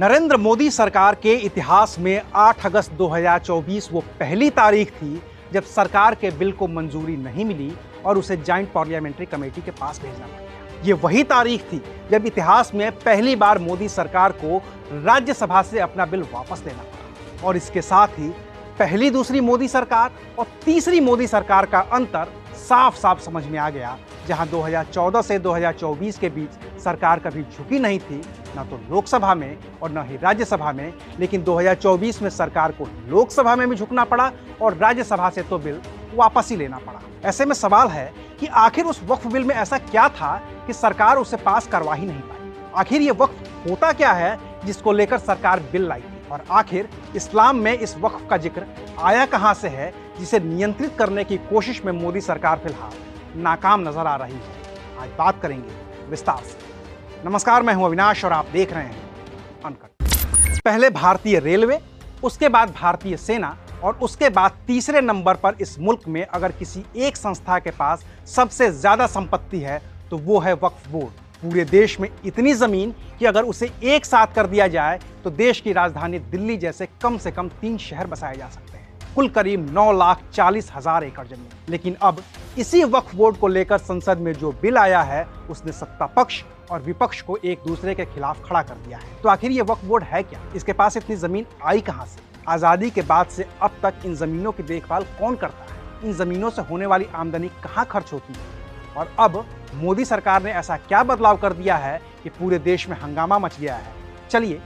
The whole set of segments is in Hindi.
नरेंद्र मोदी सरकार के इतिहास में 8 अगस्त 2024 वो पहली तारीख थी जब सरकार के बिल को मंजूरी नहीं मिली और उसे जॉइंट पार्लियामेंट्री कमेटी के पास भेजना पड़ा। ये वही तारीख थी जब इतिहास में पहली बार मोदी सरकार को राज्यसभा से अपना बिल वापस लेना पड़ा। और इसके साथ ही पहली दूसरी मोदी सरकार और तीसरी मोदी सरकार का अंतर साफ साफ समझ में आ गया। जहां 2014 से 2024 के बीच सरकार कभी झुकी नहीं थी, न तो लोकसभा में और न ही राज्यसभा में, लेकिन 2024 में सरकार को लोकसभा में भी झुकना पड़ा और राज्यसभा से तो बिल वापस ही लेना पड़ा। ऐसे में सवाल है कि आखिर उस वक्फ बिल में ऐसा क्या था कि सरकार उसे पास करवा ही नहीं पाई। आखिर ये वक्फ होता क्या है जिसको लेकर सरकार बिल लाई थी, और आखिर इस्लाम में इस वक्फ का जिक्र आया कहां से है जिसे नियंत्रित करने की कोशिश में मोदी सरकार फिलहाल नाकाम नजर आ रही है। आज बात करेंगे विस्तार से। नमस्कार, मैं हूं अविनाश और आप देख रहे हैं अनकट। पहले भारतीय रेलवे, उसके बाद भारतीय सेना और उसके बाद तीसरे नंबर पर इस मुल्क में अगर किसी एक संस्था के पास सबसे ज्यादा संपत्ति है तो वो है वक्फ बोर्ड। पूरे देश में इतनी जमीन कि अगर उसे एक साथ कर दिया जाए तो देश की राजधानी दिल्ली जैसे कम से कम 3 शहर बसाए जा सकते हैं। कुल करीब 9,40,000 एकड़ जमीन। लेकिन अब इसी वक्फ बोर्ड को लेकर संसद में जो बिल आया है उसने सत्ता पक्ष और विपक्ष को एक दूसरे के खिलाफ खड़ा कर दिया है। तो आखिर ये वक्फ बोर्ड है क्या? इसके पास इतनी जमीन आई कहां से? आजादी के बाद से अब तक इन जमीनों की देखभाल कौन करता है? इन जमीनों से होने वाली आमदनी कहां खर्च होती है? और अब मोदी सरकार ने ऐसा क्या बदलाव कर दिया है कि पूरे देश में हंगामा मच गया है? चलिए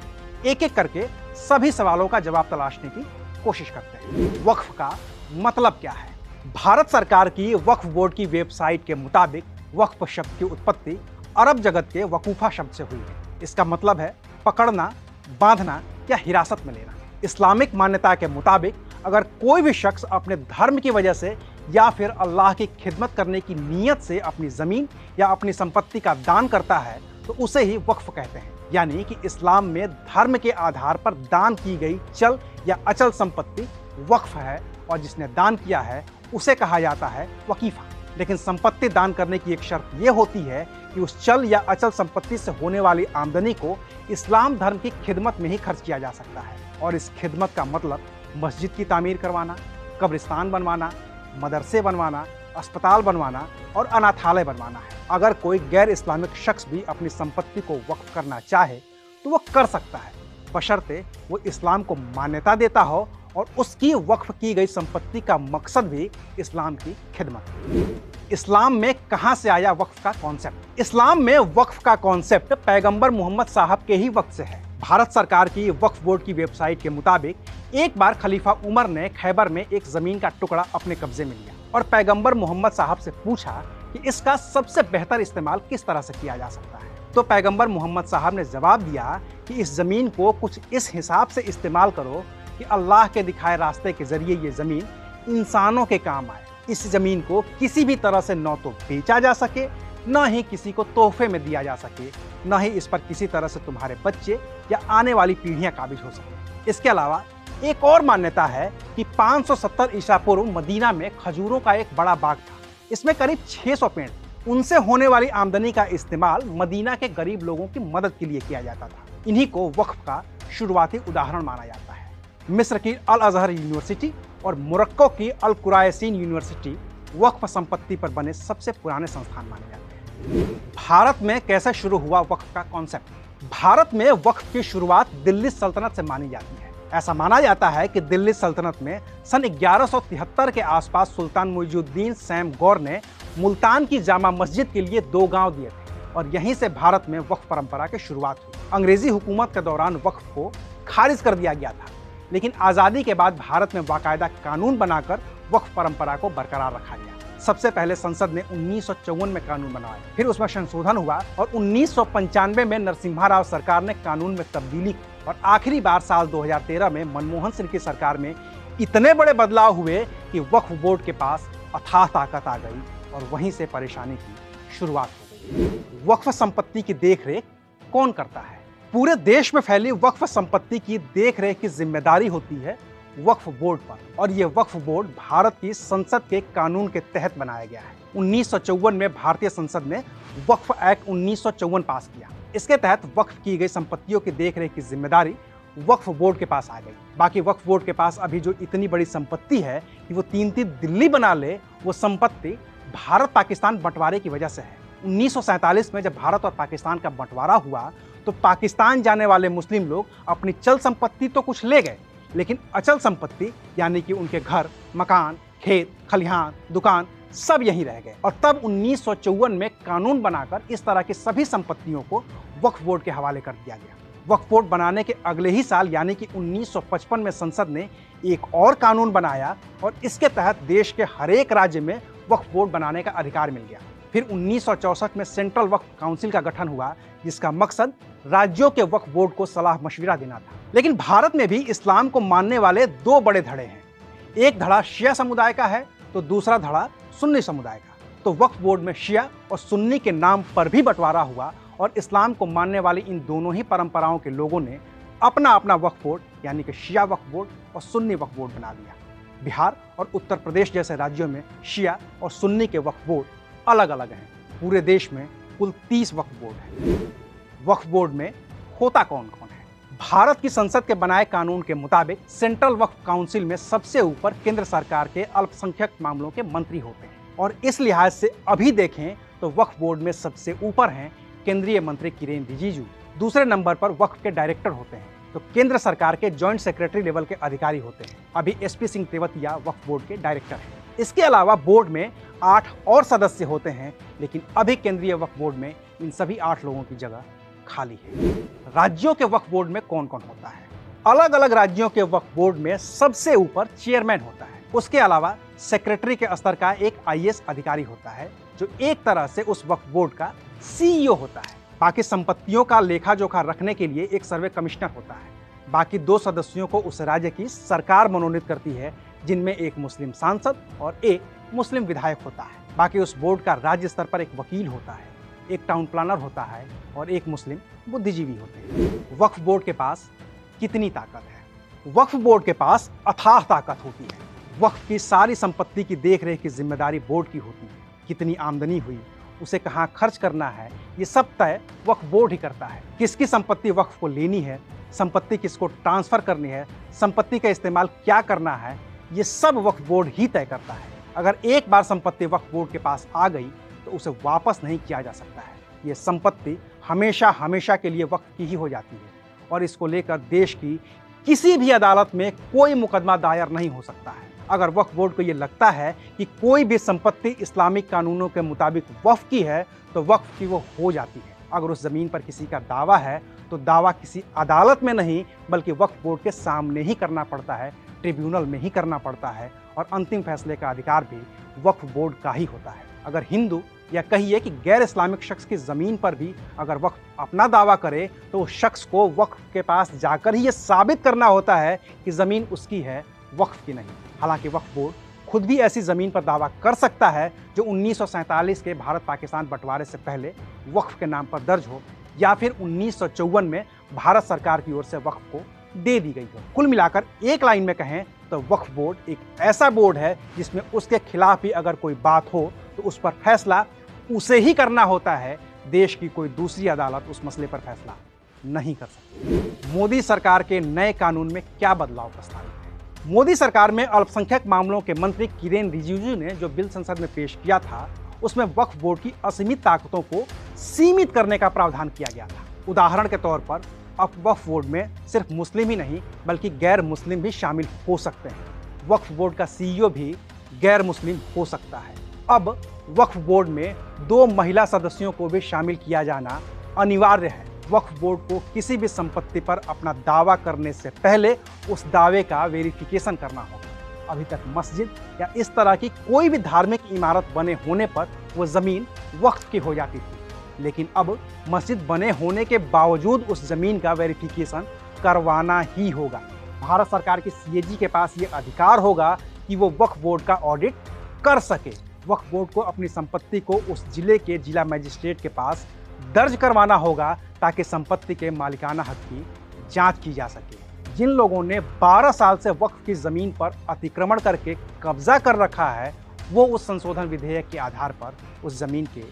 एक एक करके सभी सवालों का जवाब तलाशने की कोशिश करते हैं। वक्फ का मतलब क्या है? भारत सरकार की वक्फ बोर्ड की वेबसाइट के मुताबिक वक्फ शब्द की उत्पत्ति अरब जगत के वकूफा शब्द से हुई है। इसका मतलब है पकड़ना, बांधना या हिरासत में लेना। इस्लामिक मान्यता के मुताबिक अगर कोई भी शख्स अपने धर्म की वजह से या फिर अल्लाह की खिदमत करने की नीयत से अपनी जमीन या अपनी संपत्ति का दान करता है तो उसे ही वक्फ कहते हैं। यानी कि इस्लाम में धर्म के आधार पर दान की गई चल या अचल संपत्ति वक्फ है और जिसने दान किया है उसे कहा जाता है वकीफा। लेकिन संपत्ति दान करने की एक शर्त यह होती है कि उस चल या अचल संपत्ति से होने वाली आमदनी को इस्लाम धर्म की खिदमत में ही खर्च किया जा सकता है। और इस खिदमत का मतलब मस्जिद की तामीर करवाना, कब्रिस्तान बनवाना, मदरसे बनवाना, अस्पताल बनवाना और अनाथालय बनवाना है। अगर कोई गैर इस्लामिक शख्स भी अपनी संपत्ति को वक्फ करना चाहे तो वह कर सकता है, बशर्ते वो इस्लाम को मान्यता देता हो और उसकी वक्फ की गई संपत्ति का मकसद भी इस्लाम की खिदमत। इस्लाम में कहां से आया वक्फ का कॉन्सेप्ट? इस्लाम में वक्फ का कॉन्सेप्ट पैगंबर मोहम्मद साहब के ही वक्त से है। भारत सरकार की वक्फ बोर्ड की वेबसाइट के मुताबिक एक बार खलीफा उमर ने खैबर में एक जमीन का टुकड़ा अपने कब्जे में लिया और पैगंबर मोहम्मद साहब से पूछा कि इसका सबसे बेहतर इस्तेमाल किस तरह से किया जा सकता है। तो पैगंबर मोहम्मद साहब ने जवाब दिया कि इस जमीन को कुछ इस हिसाब से इस्तेमाल करो कि अल्लाह के दिखाए रास्ते के जरिए ये जमीन इंसानों के काम आए। इस जमीन को किसी भी तरह से न तो बेचा जा सके, न ही किसी को तोहफे में दिया जा सके, न ही इस पर किसी तरह से तुम्हारे बच्चे या आने वाली पीढ़ियां काबिज हो सके। इसके अलावा एक और मान्यता है कि 570 ईसा पूर्व मदीना में खजूरों का एक बड़ा बाग था। इसमें करीब 600 पेड़। उनसे होने वाली आमदनी का इस्तेमाल मदीना के गरीब लोगों की मदद के लिए किया जाता था। इन्हीं को वक्फ का शुरुआती उदाहरण माना जाता है। मिस्र की अल अजहर यूनिवर्सिटी और मोरक्को की अल कुरायसीन यूनिवर्सिटी वक्फ संपत्ति पर बने सबसे पुराने संस्थान माने जाते हैं। भारत में कैसे शुरू हुआ वक्फ का कॉन्सेप्ट? भारत में वक्फ की शुरुआत दिल्ली सल्तनत से मानी जाती है। ऐसा माना जाता है कि दिल्ली सल्तनत में सन 1173 के आसपास सुल्तान मुइजुद्दीन सैम गौर ने मुल्तान की जामा मस्जिद के लिए 2 गांव दिए थे और यहीं से भारत में वक्फ परंपरा की शुरुआत हुई। अंग्रेजी हुकूमत के दौरान वक्फ को खारिज कर दिया गया था, लेकिन आज़ादी के बाद भारत में बाकायदा कानून बनाकर वक्फ परंपरा को बरकरार रखा गया। सबसे पहले संसद ने 1954 में कानून बनाया, फिर उसमें संशोधन हुआ और 1995 में नरसिम्हा राव सरकार ने कानून में तब्दीली की और आखिरी बार साल 2013 में मनमोहन सिंह की सरकार में इतने बड़े बदलाव हुए कि वक्फ बोर्ड के पास अथाह ताकत आ गई और वहीं से परेशानी की शुरुआत हो गई। वक्फ संपत्ति की देखरेख कौन करता है? पूरे देश में फैली वक्फ संपत्ति की देखरेख की जिम्मेदारी होती है वक्फ बोर्ड पर और यह वक्फ बोर्ड भारत की संसद के कानून के तहत बनाया गया है। 1954 में भारतीय संसद ने वक्फ एक्ट 1954 पास किया। इसके तहत वक्फ की गई संपत्तियों की देखरेख की जिम्मेदारी वक्फ बोर्ड के पास आ गई। बाकी वक्फ बोर्ड के पास अभी जो इतनी बड़ी संपत्ति है कि वो 3-3 दिल्ली बना ले, वो संपत्ति भारत पाकिस्तान बंटवारे की वजह से है। 1947 में जब भारत और पाकिस्तान का बंटवारा हुआ तो पाकिस्तान जाने वाले मुस्लिम लोग अपनी चल संपत्ति तो कुछ ले गए, लेकिन अचल संपत्ति यानी कि उनके घर, मकान, खेत, खलिहान, दुकान सब यहीं रह गए। और तब 1954 में कानून बनाकर इस तरह की सभी संपत्तियों को वक्फ बोर्ड के हवाले कर दिया गया। वक्फ बोर्ड बनाने के अगले ही साल यानी कि 1955 में संसद ने एक और कानून बनाया और इसके तहत देश के हर एक राज्य में वक्फ बोर्ड बनाने का अधिकार मिल गया। फिर 1964 में सेंट्रल वक्फ काउंसिल का गठन हुआ, जिसका मकसद राज्यों के वक्फ बोर्ड को सलाह मशविरा देना था। लेकिन भारत में भी इस्लाम को मानने वाले दो बड़े धड़े हैं। एक धड़ा शिया समुदाय का है तो दूसरा धड़ा सुन्नी समुदाय का। तो वक्फ बोर्ड में शिया और सुन्नी के नाम पर भी बंटवारा हुआ और इस्लाम को मानने वाली इन दोनों ही परंपराओं के लोगों ने अपना अपना वक्फ बोर्ड यानी कि शिया वक्फ बोर्ड और सुन्नी वक्फ बोर्ड बना लिया। बिहार और उत्तर प्रदेश जैसे राज्यों में शिया और सुन्नी के वक्फ बोर्ड अलग अलग हैं। पूरे देश में कुल 30 वक्फ बोर्ड हैं। वक्फ बोर्ड में होता कौन कौन है? भारत की संसद के बनाए कानून के मुताबिक सेंट्रल वक्फ काउंसिल में सबसे ऊपर केंद्र सरकार के अल्पसंख्यक मामलों के मंत्री होते हैं और इस लिहाज से अभी देखें तो वक्फ बोर्ड में सबसे ऊपर हैं केंद्रीय मंत्री किरेन रिजिजू। दूसरे नंबर पर वक्फ के डायरेक्टर होते हैं तो केंद्र सरकार के जॉइंट सेक्रेटरी लेवल के अधिकारी होते हैं। अभी एसपी सिंह तेवतिया वक्फ बोर्ड के डायरेक्टर हैं। इसके अलावा बोर्ड में 8 और सदस्य होते हैं, लेकिन अभी केंद्रीय वक्फ बोर्ड में इन सभी 8 लोगों की जगह खाली है। राज्यों के वक्फ बोर्ड में कौन कौन होता है? अलग अलग राज्यों के वक्फ बोर्ड में सबसे ऊपर चेयरमैन होता है। उसके अलावा सेक्रेटरी के स्तर का एक आईएएस अधिकारी होता है जो एक तरह से उस वक्फ बोर्ड का सीईओ होता है। बाकी संपत्तियों का लेखा जोखा रखने के लिए एक सर्वे कमिश्नर होता है। बाकी 2 सदस्यों को उस राज्य की सरकार मनोनीत करती है, जिनमें एक मुस्लिम सांसद और एक मुस्लिम विधायक होता है। बाकी उस बोर्ड का राज्य स्तर पर एक वकील होता है, एक टाउन प्लानर होता है और एक मुस्लिम बुद्धिजीवी होते हैं। वक्फ बोर्ड के पास कितनी ताकत है? वक्फ बोर्ड के पास अथाह ताकत होती है। वक्फ की सारी संपत्ति की देखरेख की जिम्मेदारी बोर्ड की होती है। कितनी आमदनी हुई, उसे कहाँ खर्च करना है, ये सब तय वक्फ बोर्ड ही करता है। किसकी संपत्ति वक्फ को लेनी है, संपत्ति किसको ट्रांसफर करनी है, संपत्ति का इस्तेमाल क्या करना है, ये सब वक्फ बोर्ड ही तय करता है। अगर एक बार संपत्ति वक्फ बोर्ड के पास आ गई तो उसे वापस नहीं किया जा सकता है। ये संपत्ति हमेशा हमेशा के लिए वक्फ की ही हो जाती है और इसको लेकर देश की किसी भी अदालत में कोई मुकदमा दायर नहीं हो सकता है। अगर वक्फ बोर्ड को ये लगता है कि कोई भी संपत्ति इस्लामिक कानूनों के मुताबिक वक्फ की है तो वक्फ की वो हो जाती है। अगर उस जमीन पर किसी का दावा है तो दावा किसी अदालत में नहीं बल्कि वक्फ बोर्ड के सामने ही करना पड़ता है, ट्रिब्यूनल में ही करना पड़ता है और अंतिम फैसले का अधिकार भी वक्फ बोर्ड का ही होता है। अगर हिंदू या कहिए कि गैर इस्लामिक शख्स की ज़मीन पर भी अगर वक्फ अपना दावा करे तो उस शख्स को वक्फ के पास जाकर ही ये साबित करना होता है कि ज़मीन उसकी है, वक्फ की नहीं। हालांकि वक्फ बोर्ड खुद भी ऐसी ज़मीन पर दावा कर सकता है जो 1947 के भारत पाकिस्तान बंटवारे से पहले वक्फ के नाम पर दर्ज हो या फिर 1954 में भारत सरकार की ओर से वक्फ को दे दी गई हो। कुल मिलाकर एक लाइन में कहें तो वक्फ बोर्ड एक ऐसा बोर्ड है जिसमें उसके खिलाफ भी अगर कोई बात हो तो उस पर फैसला उसे ही करना होता है। देश की कोई दूसरी अदालत उस मसले पर फैसला नहीं कर सकती। मोदी सरकार के नए कानून में क्या बदलाव प्रस्तावित है? मोदी सरकार में अल्पसंख्यक मामलों के मंत्री किरेन रिजिजू ने जो बिल संसद में पेश किया था उसमें वक्फ बोर्ड की असीमित ताकतों को सीमित करने का प्रावधान किया गया था। उदाहरण के तौर पर अब वक्फ बोर्ड में सिर्फ मुस्लिम ही नहीं बल्कि गैर मुस्लिम भी शामिल हो सकते हैं। वक्फ बोर्ड का सीईओ भी गैर मुस्लिम हो सकता है। अब वक्फ बोर्ड में 2 महिला सदस्यों को भी शामिल किया जाना अनिवार्य है। वक्फ बोर्ड को किसी भी संपत्ति पर अपना दावा करने से पहले उस दावे का वेरिफिकेशन करना होगा। अभी तक मस्जिद या इस तरह की कोई भी धार्मिक इमारत बने होने पर वो ज़मीन वक्फ की हो जाती थी, लेकिन अब मस्जिद बने होने के बावजूद उस ज़मीन का वेरिफिकेशन करवाना ही होगा। भारत सरकार की सीएजी के पास ये अधिकार होगा कि वो वक्फ बोर्ड का ऑडिट कर सके। वक्फ बोर्ड को अपनी संपत्ति को उस जिले के जिला मजिस्ट्रेट के पास दर्ज करवाना होगा ताकि संपत्ति के मालिकाना हक की जांच की जा सके। जिन लोगों ने 12 साल से वक्फ की ज़मीन पर अतिक्रमण करके कब्जा कर रखा है वो उस संशोधन विधेयक के आधार पर उस ज़मीन के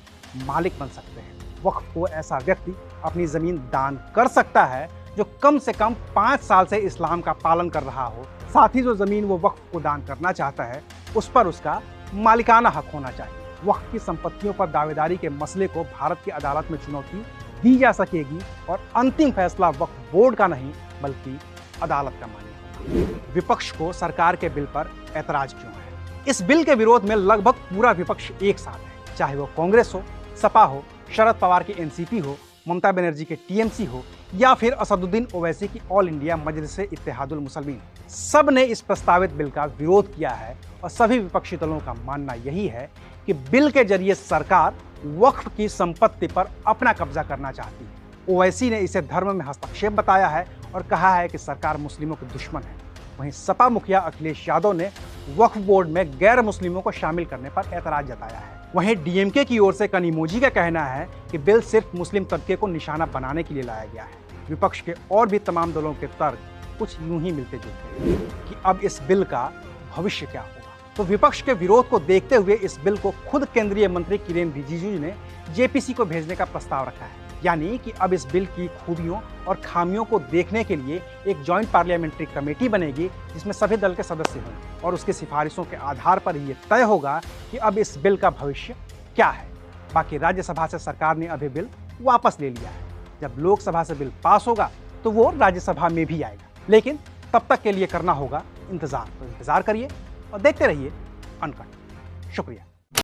मालिक बन सकते हैं। वक्फ को ऐसा व्यक्ति अपनी ज़मीन दान कर सकता है जो कम से कम 5 साल से इस्लाम का पालन कर रहा हो। साथ ही जो ज़मीन वो वक्फ को दान करना चाहता है उस पर उसका मालिकाना हक होना चाहिए। वक्फ की संपत्तियों पर दावेदारी के मसले को भारत की अदालत में चुनौती दी जा सकेगी और अंतिम फैसला वक्फ बोर्ड का नहीं बल्कि अदालत का मान्य होगा। विपक्ष को सरकार के बिल पर ऐतराज क्यों है? इस बिल के विरोध में लगभग पूरा विपक्ष एक साथ है, चाहे वो कांग्रेस हो, सपा हो, शरद पवार की एनसीपी हो, ममता बनर्जी के टीएमसी हो या फिर असदुद्दीन ओवैसी की ऑल इंडिया मजलिस-ए-इत्तेहादुल मुसलमीन। सब ने इस प्रस्तावित बिल का विरोध किया है और सभी विपक्षी दलों का मानना यही है कि बिल के जरिए सरकार वक्फ की संपत्ति पर अपना कब्जा करना चाहती है। ओवैसी ने इसे धर्म में हस्तक्षेप बताया है और कहा है कि सरकार मुस्लिमों के दुश्मन है। वहीं सपा मुखिया अखिलेश यादव ने वक्फ बोर्ड में गैर मुस्लिमों को शामिल करने पर ऐतराज जताया है। वहीं डीएमके की ओर से कनिमोझी का कहना है कि बिल सिर्फ मुस्लिम तबके को निशाना बनाने के लिए लाया गया है। विपक्ष के और भी तमाम दलों के तर्क कुछ यूं ही मिलते जुलते हैं कि अब इस बिल का भविष्य क्या होगा। तो विपक्ष के विरोध को देखते हुए इस बिल को खुद केंद्रीय मंत्री किरेन रिजिजू ने जेपीसी को भेजने का प्रस्ताव रखा है। यानी कि अब इस बिल की खूबियों और खामियों को देखने के लिए एक जॉइंट पार्लियामेंट्री कमेटी बनेगी जिसमें सभी दल के सदस्य होंगे और उसकी सिफारिशों के आधार पर ये तय होगा कि अब इस बिल का भविष्य क्या है। बाकी राज्यसभा से सरकार ने अभी बिल वापस ले लिया है। जब लोकसभा से बिल पास होगा तो वो राज्यसभा में भी आएगा, लेकिन तब तक के लिए करना होगा इंतजार। तो इंतजार करिए और देखते रहिए अनकट। शुक्रिया।